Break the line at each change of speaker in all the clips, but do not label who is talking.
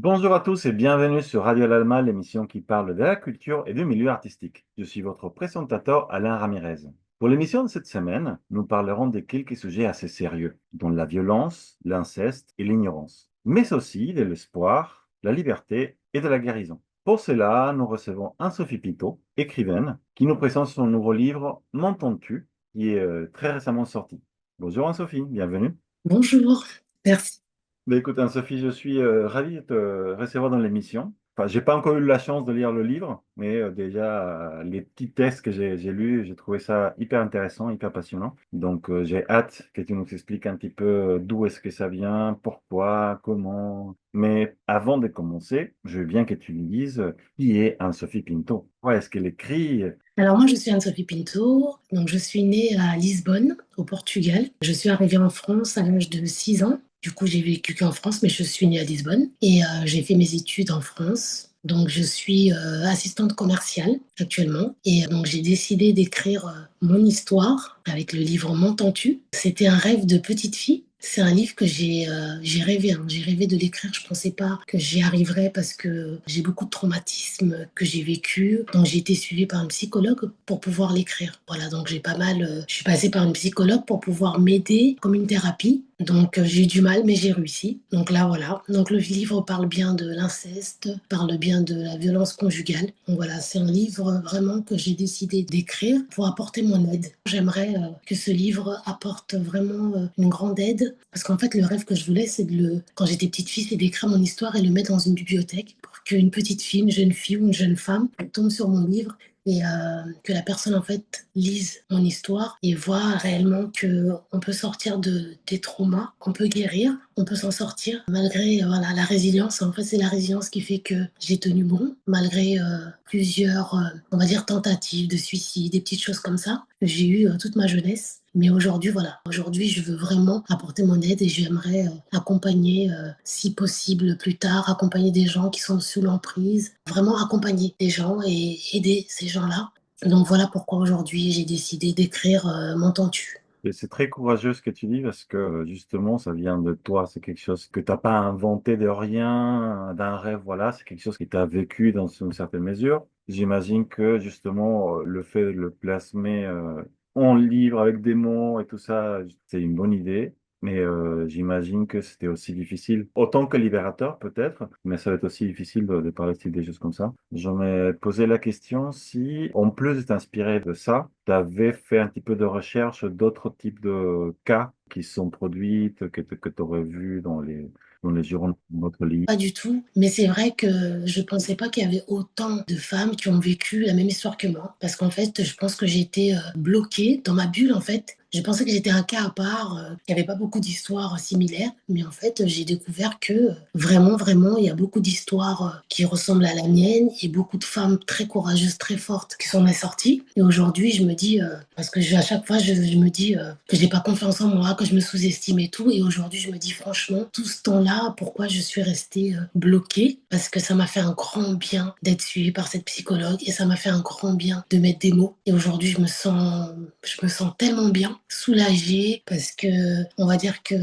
Bonjour à tous et bienvenue sur Radio Lalma, l'émission qui parle de la culture et du milieu artistique. Je suis votre présentateur Alain Ramirez. Pour l'émission de cette semaine, nous parlerons de quelques sujets assez sérieux, dont la violence, l'inceste et l'ignorance, mais aussi de l'espoir, la liberté et de la guérison. Pour cela, nous recevons Anne-Sophie Pinto, écrivaine, qui nous présente son nouveau livre M'entends-tu, qui est très récemment sorti. Bonjour Anne-Sophie, bienvenue.
Bonjour, merci.
Ben écoute, Anne-Sophie, je suis ravi de te recevoir dans l'émission. Enfin, j'ai pas encore eu la chance de lire le livre, mais déjà, les petits textes que j'ai lus, j'ai trouvé ça hyper intéressant, hyper passionnant. Donc, j'ai hâte que tu nous expliques un petit peu d'où est-ce que ça vient, pourquoi, comment. Mais avant de commencer, je veux bien que tu me dises qui est Anne-Sophie Pinto. Pourquoi est-ce qu'elle écrit?
Alors moi, je suis Anne-Sophie Pinto, donc je suis née à Lisbonne, au Portugal. Je suis arrivée en France à l'âge de 6 ans. Du coup, j'ai vécu qu'en France, mais je suis née à Lisbonne et j'ai fait mes études en France. Donc je suis assistante commerciale actuellement et donc j'ai décidé d'écrire mon histoire avec le livre M'entends-tu. C'était un rêve de petite fille. C'est un livre que j'ai rêvé, hein. J'ai rêvé de l'écrire. Je pensais pas que j'y arriverais parce que j'ai beaucoup de traumatismes que j'ai vécu. Donc j'ai été suivie par un psychologue pour pouvoir l'écrire. Voilà, donc je suis passée par une psychologue pour pouvoir m'aider comme une thérapie. Donc j'ai eu du mal, mais j'ai réussi. Donc là, voilà. Donc le livre parle bien de l'inceste, parle bien de la violence conjugale. Donc voilà, c'est un livre vraiment que j'ai décidé d'écrire pour apporter mon aide. J'aimerais que ce livre apporte vraiment une grande aide. Parce qu'en fait, le rêve que je voulais, quand j'étais petite fille, c'est d'écrire mon histoire et le mettre dans une bibliothèque pour qu'une petite fille, une jeune fille ou une jeune femme tombe sur mon livre et que la personne en fait lise mon histoire et voit réellement que on peut sortir des traumas, qu'on peut guérir, on peut s'en sortir malgré voilà la résilience. En fait, c'est la résilience qui fait que j'ai tenu bon malgré plusieurs on va dire tentatives de suicide, des petites choses comme ça que j'ai eu toute ma jeunesse. Mais aujourd'hui, voilà, aujourd'hui, je veux vraiment apporter mon aide et j'aimerais accompagner, si possible, plus tard, accompagner des gens qui sont sous l'emprise, vraiment accompagner des gens et aider ces gens-là. Donc voilà pourquoi aujourd'hui j'ai décidé d'écrire M'entends-tu.
Et c'est très courageux ce que tu dis parce que justement, ça vient de toi. C'est quelque chose que t'as pas inventé de rien, d'un rêve. Voilà, c'est quelque chose que tu as vécu dans une certaine mesure. J'imagine que justement, le fait de le plasmer en livre avec des mots et tout ça, c'est une bonne idée. Mais j'imagine que c'était aussi difficile, autant que libérateur peut-être, mais ça va être aussi difficile de parler de des choses comme ça. Je me posais la question si, en plus de t'inspirer de ça, tu avais fait un petit peu de recherche d'autres types de cas qui se sont produits, que tu aurais vu dans les journaux de notre livre.
Pas du tout, mais c'est vrai que je pensais pas qu'il y avait autant de femmes qui ont vécu la même histoire que moi. Parce qu'en fait, je pense que j'étais bloquée dans ma bulle, en fait. Je pensais que j'étais un cas à part, qu'il n'y avait pas beaucoup d'histoires similaires. Mais en fait, j'ai découvert que vraiment, vraiment, il y a beaucoup d'histoires qui ressemblent à la mienne et beaucoup de femmes très courageuses, très fortes qui sont sorties. Et aujourd'hui, je me dis, parce que à chaque fois, je me dis que j'ai pas confiance en moi, que je me sous-estime et tout. Et aujourd'hui, je me dis franchement, tout ce temps-là, pourquoi je suis restée bloquée? Parce que ça m'a fait un grand bien d'être suivie par cette psychologue et ça m'a fait un grand bien de mettre des mots. Et aujourd'hui, je me sens tellement bien, soulagée, parce que on va dire que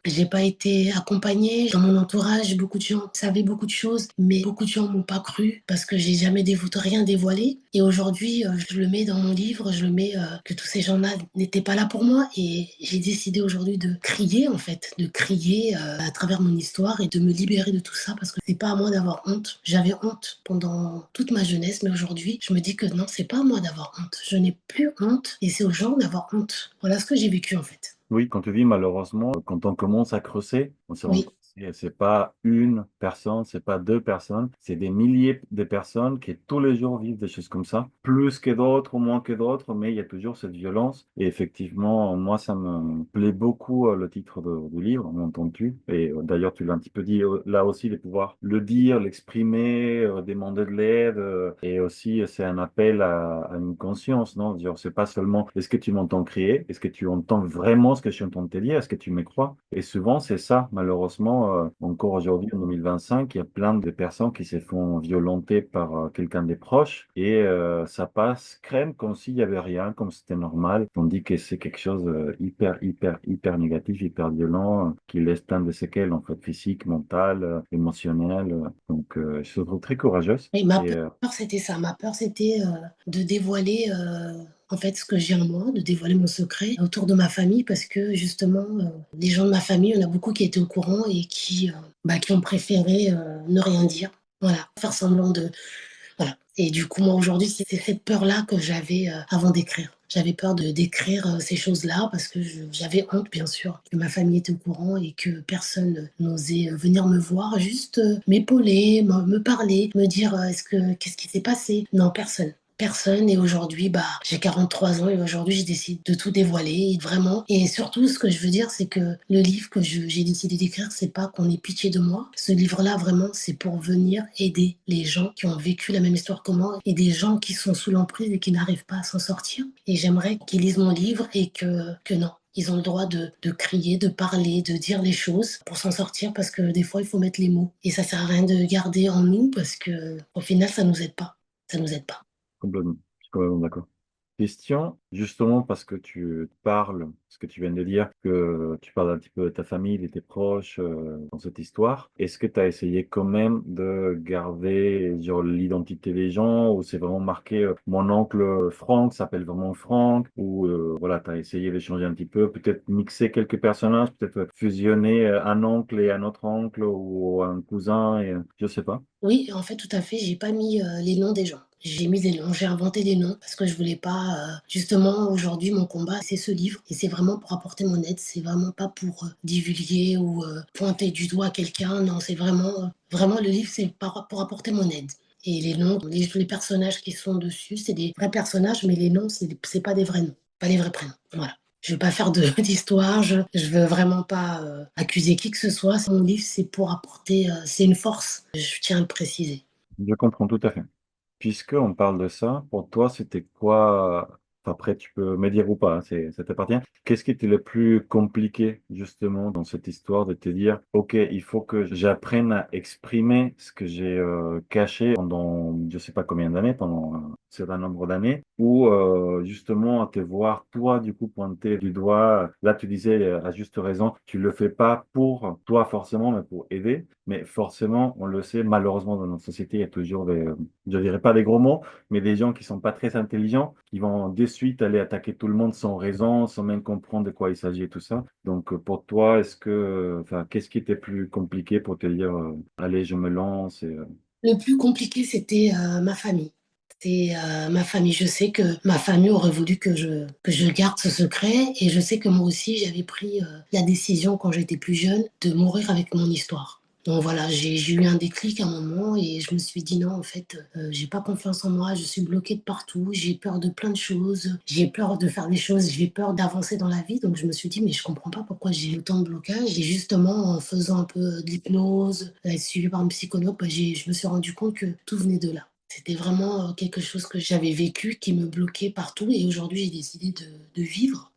j'ai pas été accompagnée dans mon entourage. Beaucoup de gens savaient beaucoup de choses, mais beaucoup de gens m'ont pas cru parce que j'ai jamais rien dévoilé. Et aujourd'hui, je le mets dans mon livre, je le mets que tous ces gens-là n'étaient pas là pour moi. Et j'ai décidé aujourd'hui de crier, en fait, de crier à travers mon histoire et de me libérer de tout ça parce que c'est pas à moi d'avoir honte. J'avais honte pendant toute ma jeunesse, mais aujourd'hui, je me dis que non, c'est pas à moi d'avoir honte. Je n'ai plus honte et c'est aux gens d'avoir honte. Voilà ce que j'ai vécu, en fait.
Oui, quand tu dis malheureusement, quand on commence à creuser, on se rend
Oui.
compte que c'est pas une personne, c'est pas deux personnes, c'est des milliers de personnes qui tous les jours vivent des choses comme ça, plus que d'autres, moins que d'autres, mais il y a toujours cette violence. Et effectivement, moi, ça me plaît beaucoup le titre du livre, m'entends-tu? Et d'ailleurs, tu l'as un petit peu dit là aussi, de pouvoir le dire, l'exprimer, demander de l'aide. Et aussi, c'est un appel à une conscience, non? Genre, c'est pas seulement est-ce que tu m'entends crier, est-ce que tu entends vraiment ce que je suis en train de te dire, est-ce que tu me crois? Et souvent, c'est ça, malheureusement, encore aujourd'hui, en 2025, il y a plein de personnes qui se font violenter par quelqu'un des proches et ça passe crème comme s'il y avait rien, comme c'était normal. On dit que c'est quelque chose hyper négatif, hyper violent, qui laisse plein de séquelles, en fait, physiques, mentales, émotionnelles. Donc, je te trouve très courageuse.
Et ma
Et
peur, c'était ça. Ma peur, c'était, de dévoiler, en fait, ce que j'ai en moi, de dévoiler mon secret autour de ma famille parce que justement, les gens de ma famille, il y en a beaucoup qui étaient au courant et qui ont préféré, ne rien dire. Voilà, faire semblant de voilà. Et du coup, moi, aujourd'hui, c'est cette peur-là que j'avais, avant d'écrire. J'avais peur de d'écrire, ces choses-là parce que j'avais honte, bien sûr, que ma famille était au courant et que personne n'osait, venir me voir, juste, m'épauler, me parler, me dire, «Est-ce que qu'est-ce qui s'est passé?» Non, personne. Personne et aujourd'hui, bah, j'ai 43 ans et aujourd'hui, je décide de tout dévoiler, vraiment et surtout, ce que je veux dire, c'est que le livre que j'ai décidé d'écrire, c'est pas qu'on ait pitié de moi. Ce livre-là, vraiment, c'est pour venir aider les gens qui ont vécu la même histoire que moi et des gens qui sont sous l'emprise et qui n'arrivent pas à s'en sortir et j'aimerais qu'ils lisent mon livre et que non, ils ont le droit de crier, de parler, de dire les choses pour s'en sortir parce que des fois, il faut mettre les mots et ça sert à rien de garder en nous parce qu'au final, ça nous aide pas. Ça nous aide pas.
complètement, je suis complètement d'accord. Question, justement parce que tu parles, ce que tu viens de dire, que tu parles un petit peu de ta famille, de tes proches dans cette histoire. Est-ce que tu as essayé quand même de garder genre l'identité des gens ou c'est vraiment marqué mon oncle Franck s'appelle vraiment Franck ou voilà, tu as essayé de changer un petit peu, peut-être mixer quelques personnages, peut-être fusionner un oncle et un autre oncle ou un cousin et je sais pas.
Oui, en fait, tout à fait, j'ai pas mis, les noms des gens. J'ai mis des noms, j'ai inventé des noms parce que je voulais pas, justement aujourd'hui mon combat c'est ce livre et c'est vraiment pour apporter mon aide, c'est vraiment pas pour, divulguer ou, pointer du doigt quelqu'un. Non, c'est vraiment, vraiment le livre c'est pour apporter mon aide et les noms, les personnages qui sont dessus, c'est des vrais personnages mais les noms c'est pas des vrais noms, pas les vrais prénoms. Voilà. Je veux pas faire de d'histoire, je veux vraiment pas, accuser qui que ce soit. Mon livre, c'est pour apporter, c'est une force, je tiens à le préciser.
Je comprends tout à fait. Puisqu'on parle de ça, pour toi, c'était quoi, enfin, après tu peux me dire ou pas, hein, ça t'appartient. Qu'est-ce qui était le plus compliqué justement dans cette histoire de te dire, OK, il faut que j'apprenne à exprimer ce que j'ai caché pendant je sais pas combien d'années, pendant un certain nombre d'années, ou justement à te voir toi du coup pointer du doigt. Là, tu disais à juste raison, tu le fais pas pour toi forcément, mais pour aider. Mais forcément, on le sait, malheureusement dans notre société, il y a toujours des je dirais pas des gros mots, mais des gens qui sont pas très intelligents, qui vont de suite aller attaquer tout le monde sans raison, sans même comprendre de quoi il s'agit et tout ça. Donc, pour toi, enfin, qu'est-ce qui était plus compliqué pour te dire, allez, je me lance
Le plus compliqué, c'était, ma famille. C'est, ma famille. Je sais que ma famille aurait voulu que je garde ce secret et je sais que moi aussi j'avais pris, la décision quand j'étais plus jeune de mourir avec mon histoire. Donc voilà, j'ai eu un déclic à un moment et je me suis dit: «Non, en fait, j'ai pas confiance en moi, je suis bloquée de partout, j'ai peur de plein de choses, j'ai peur de faire des choses, j'ai peur d'avancer dans la vie». Donc je me suis dit: «Mais je comprends pas pourquoi j'ai autant de blocages» et justement en faisant un peu de l'hypnose, suivie par un psychologue, bah, je me suis rendu compte que tout venait de là. C'était vraiment, quelque chose que j'avais vécu qui me bloquait partout et aujourd'hui j'ai décidé de vivre,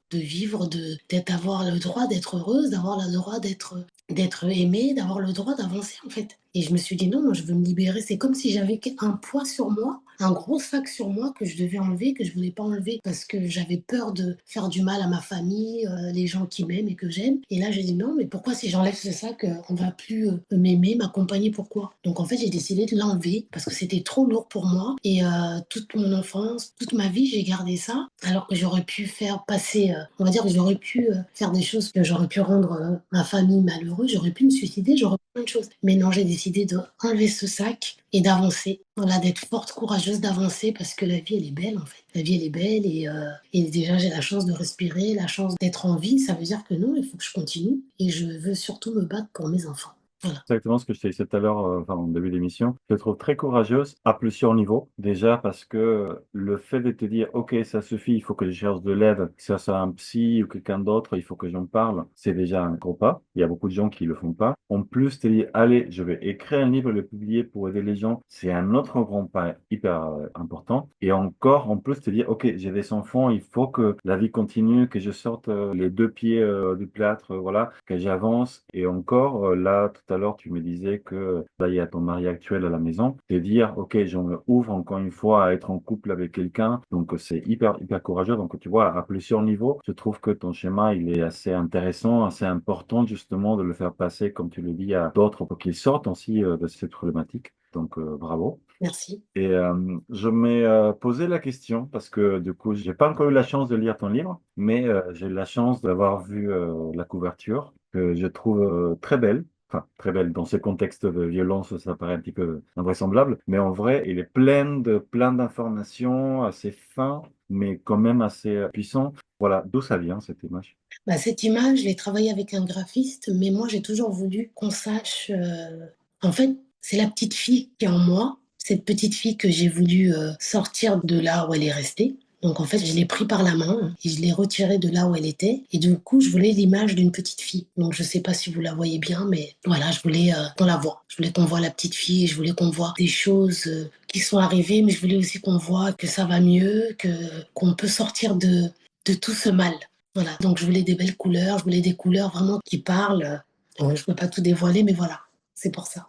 avoir le droit d'être heureuse, d'avoir le droit d'être aimée, d'avoir le droit d'avancer, en fait. Et je me suis dit: «Non, moi, je veux me libérer». C'est comme si j'avais un poids sur moi, un gros sac sur moi que je devais enlever, que je voulais pas enlever parce que j'avais peur de faire du mal à ma famille, les gens qui m'aiment et que j'aime. Et là, j'ai dit: «Non, mais pourquoi si j'enlève ce sac, on va plus, m'aimer, m'accompagner, pourquoi?» Donc en fait, j'ai décidé de l'enlever parce que c'était trop lourd pour moi et toute mon enfance, toute ma vie, j'ai gardé ça alors que j'aurais pu faire passer, on va dire que j'aurais pu, faire des choses que j'aurais pu rendre, ma famille malheureuse, j'aurais pu me suicider, j'aurais pu plein de choses. Mais non, j'ai décidé d'enlever ce sac et d'avancer. Voilà, d'être forte, courageuse, d'avancer parce que la vie, elle est belle, en fait. La vie, elle est belle et déjà, j'ai la chance de respirer, la chance d'être en vie. Ça veut dire que non, il faut que je continue et je veux surtout me battre pour mes enfants. Voilà.
Exactement ce que je t'ai dit tout à l'heure, enfin, en début d'émission. Je te trouve très courageuse à plusieurs niveaux. Déjà parce que le fait de te dire, OK, ça suffit, il faut que je cherche de l'aide, que ça soit un psy ou quelqu'un d'autre, il faut que j'en parle, c'est déjà un gros pas. Il y a beaucoup de gens qui le font pas. En plus, te dire, allez, je vais écrire un livre, le publier pour aider les gens, c'est un autre grand pas hyper important. Et encore, en plus, te dire, OK, j'ai des enfants, il faut que la vie continue, que je sorte les deux pieds du plâtre, voilà, que j'avance. Et encore, là, tout à l'heure, tu me disais que là, il y a ton mari actuel à la maison. Te dire, OK, je me ouvre encore une fois à être en couple avec quelqu'un. Donc, c'est hyper, hyper courageux. Donc, tu vois, à plusieurs niveaux, je trouve que ton schéma, il est assez intéressant, assez important, justement, de le faire passer, comme tu le dis, à d'autres pour qu'ils sortent aussi de cette problématique. Donc, bravo.
Merci.
Et je m'ai posé la question parce que du coup, j'ai pas encore eu la chance de lire ton livre, mais j'ai eu la chance d'avoir vu la couverture que je trouve très belle. Enfin, très belle. Dans ce contexte de violence, ça paraît un petit peu invraisemblable, mais en vrai, il est plein d'informations, assez fin, mais quand même assez puissant. Voilà, d'où ça vient cette image.
Bah, cette image, je l'ai travaillée avec un graphiste, mais moi, j'ai toujours voulu qu'on sache. En fait, c'est la petite fille qui est en moi, cette petite fille que j'ai voulu sortir de là où elle est restée. Donc, en fait, je l'ai pris par la main et je l'ai retirée de là où elle était. Et du coup, je voulais l'image d'une petite fille. Donc, je sais pas si vous la voyez bien, mais voilà, je voulais qu'on la voit. Je voulais qu'on voit la petite fille, je voulais qu'on voit des choses qui sont arrivées, mais je voulais aussi qu'on voit que ça va mieux, que qu'on peut sortir de tout ce mal. Voilà, donc je voulais des belles couleurs, je voulais des couleurs vraiment qui parlent. Je peux pas tout dévoiler, mais voilà, c'est pour ça.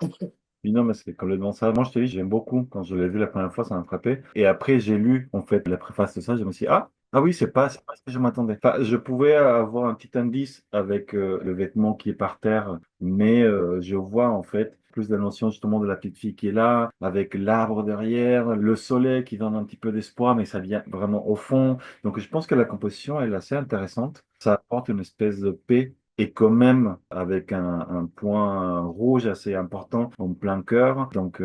Oui, non, mais c'est complètement ça. Moi, je te dis, j'aime beaucoup. Quand je l'ai vu la première fois, ça m'a frappé. Et après, j'ai lu, en fait, la préface de ça. Je me suis dit, ah oui, c'est pas ce que je m'attendais. Enfin, je pouvais avoir un petit indice avec le vêtement qui est par terre, mais je vois, en fait, plus la notion justement de la petite fille qui est là, avec l'arbre derrière, le soleil qui donne un petit peu d'espoir, mais ça vient vraiment au fond. Donc, je pense que la composition, elle est assez intéressante. Ça apporte une espèce de paix et quand même avec un point rouge assez important en plein cœur. Donc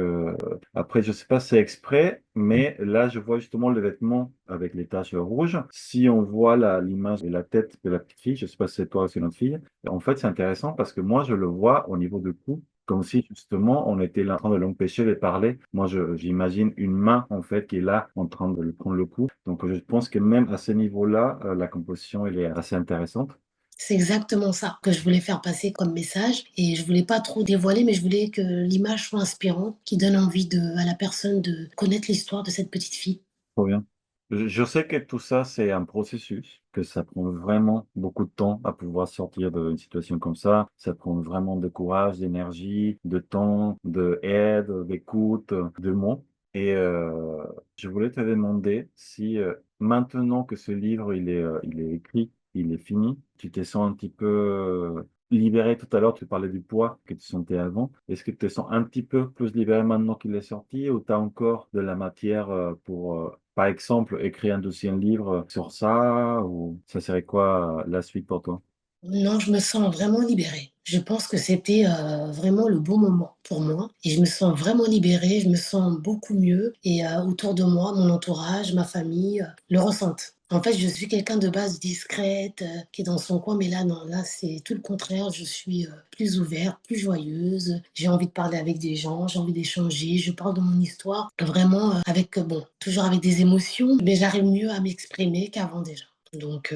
après, je sais pas si c'est exprès, mais là, je vois justement le vêtement avec les taches rouges. Si on voit l'image et la tête de la petite fille, je sais pas si c'est toi ou c'est notre fille, en fait, c'est intéressant parce que moi, je le vois au niveau du cou. Comme si justement on était là en train de l'empêcher de parler. Moi, j'imagine une main en fait qui est là en train de lui prendre le cou. Donc, je pense que même à ce niveau-là, la composition elle est assez intéressante.
C'est exactement ça que je voulais faire passer comme message et je voulais pas trop dévoiler, mais je voulais que l'image soit inspirante, qui donne envie à la personne de connaître l'histoire de cette petite fille.
Trop bien. Je sais que tout ça, c'est un processus, que ça prend vraiment beaucoup de temps à pouvoir sortir d'une situation comme ça. Ça prend vraiment de courage, d'énergie, de temps, de aide, d'écoute, de mots. Et je voulais te demander si maintenant que ce livre, il est écrit, il est fini, tu te sens un petit peu libéré. Tout à l'heure, tu parlais du poids que tu sentais avant. Est-ce que tu te sens un petit peu plus libéré maintenant qu'il est sorti ou tu as encore de la matière pour, par exemple, écrire un deuxième livre sur ça ou ça serait quoi la suite pour toi?
Non, je me sens vraiment libérée. Je pense que c'était vraiment le bon moment pour moi et je me sens vraiment libérée, je me sens beaucoup mieux et autour de moi, mon entourage, ma famille le ressentent. En fait, je suis quelqu'un de base discrète, qui est dans son coin, mais là, non, là, c'est tout le contraire. Je suis plus ouverte, plus joyeuse. J'ai envie de parler avec des gens, j'ai envie d'échanger. Je parle de mon histoire vraiment avec, bon, toujours avec des émotions, mais j'arrive mieux à m'exprimer qu'avant déjà. Donc,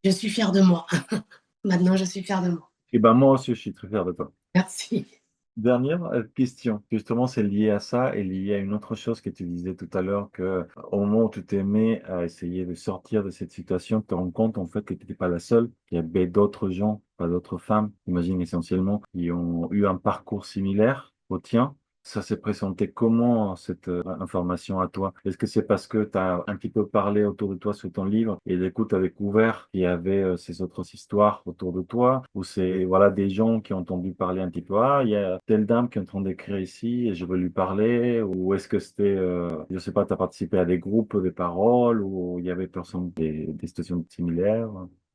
je suis fière de moi. Maintenant, je suis fière de moi.
Eh ben moi aussi, je suis très fier de toi.
Merci.
Dernière question. Justement, c'est lié à ça et lié à une autre chose que tu disais tout à l'heure, que au moment où tu t'aimais à essayer de sortir de cette situation, tu te rends compte en fait que tu n'étais pas la seule, qu'il y avait d'autres gens, pas d'autres femmes, j'imagine essentiellement, qui ont eu un parcours similaire au tien. Ça s'est présenté comment cette information à toi? Est-ce que c'est parce que tu as un petit peu parlé autour de toi sur ton livre et du coup tu as découvert qu'il y avait ces autres histoires autour de toi? Ou c'est voilà des gens qui ont entendu parler un petit peu, ah, il y a telle dame qui est en train d'écrire ici et je veux lui parler? Ou est-ce que c'était, je sais pas, tu as participé à des groupes de paroles où il y avait personne des situations similaires?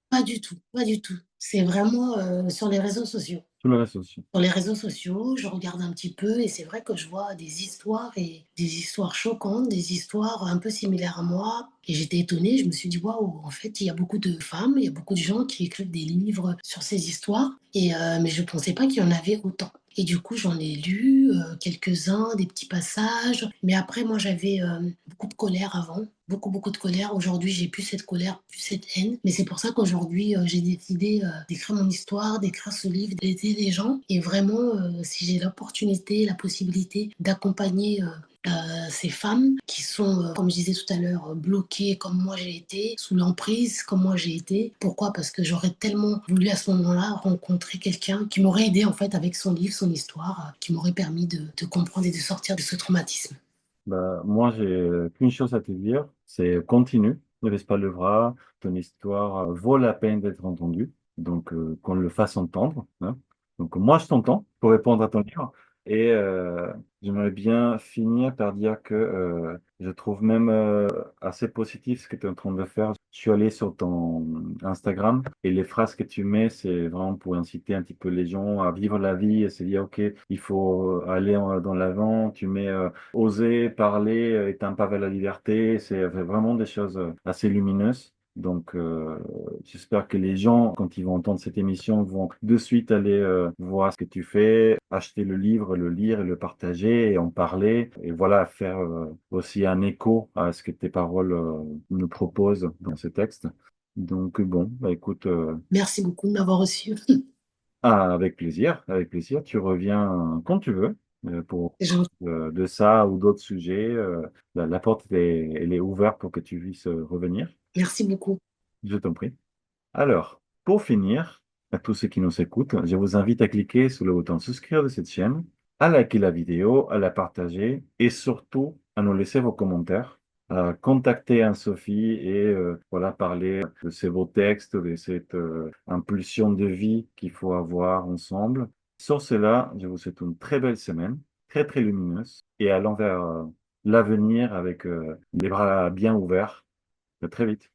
Pas du tout, pas du tout. C'est vraiment sur les réseaux sociaux.
Sur les réseaux sociaux.
Sur les réseaux sociaux, je regarde un petit peu et c'est vrai que je vois des histoires et des histoires choquantes, des histoires un peu similaires à moi. Et j'étais étonnée, je me suis dit, waouh, en fait, il y a beaucoup de femmes, il y a beaucoup de gens qui écrivent des livres sur ces histoires. Et, mais je ne pensais pas qu'il y en avait autant. Et du coup, j'en ai lu quelques-uns, des petits passages. Mais après, moi, j'avais beaucoup de colère avant, beaucoup, beaucoup de colère. Aujourd'hui, j'ai plus cette colère, plus cette haine. Mais c'est pour ça qu'aujourd'hui, j'ai décidé d'écrire mon histoire, d'écrire ce livre, d'aider les gens. Et vraiment, si j'ai l'opportunité, la possibilité d'accompagner ces femmes qui sont, comme je disais tout à l'heure, bloquées comme moi j'ai été, sous l'emprise comme moi j'ai été. Pourquoi? Parce que j'aurais tellement voulu à ce moment-là rencontrer quelqu'un qui m'aurait aidé en fait avec son livre, son histoire, qui m'aurait permis de comprendre et de sortir de ce traumatisme.
Bah, moi, j'ai qu'une chose à te dire, c'est continue, ne laisse pas le bras, ton histoire vaut la peine d'être entendue, donc qu'on le fasse entendre, hein. Donc moi, je t'entends pour répondre à ton livre, et j'aimerais bien finir par dire que je trouve même assez positif ce que tu es en train de faire. Je suis allé sur ton Instagram, et les phrases que tu mets, c'est vraiment pour inciter un petit peu les gens à vivre la vie, et se dire, OK, il faut aller dans l'avant, tu mets... oser parler est un pas vers la liberté, c'est vraiment des choses assez lumineuses. Donc, j'espère que les gens, quand ils vont entendre cette émission, vont de suite aller voir ce que tu fais, acheter le livre, le lire et le partager et en parler. Et voilà, faire aussi un écho à ce que tes paroles nous proposent dans ces textes. Donc, bon, bah, écoute,
Merci beaucoup de m'avoir reçu.
avec plaisir, avec plaisir. Tu reviens quand tu veux pour
C'est gentil.
de ça ou d'autres sujets. La porte elle est ouverte pour que tu puisses revenir.
Merci beaucoup.
Je t'en prie. Alors, pour finir, à tous ceux qui nous écoutent, je vous invite à cliquer sur le bouton souscrire de cette chaîne, à liker la vidéo, à la partager et surtout à nous laisser vos commentaires, à contacter Anne-Sophie et voilà, parler de ces beaux textes, de cette impulsion de vie qu'il faut avoir ensemble. Sur cela, je vous souhaite une très belle semaine, très très lumineuse et allons vers l'avenir avec les bras bien ouverts. À très vite.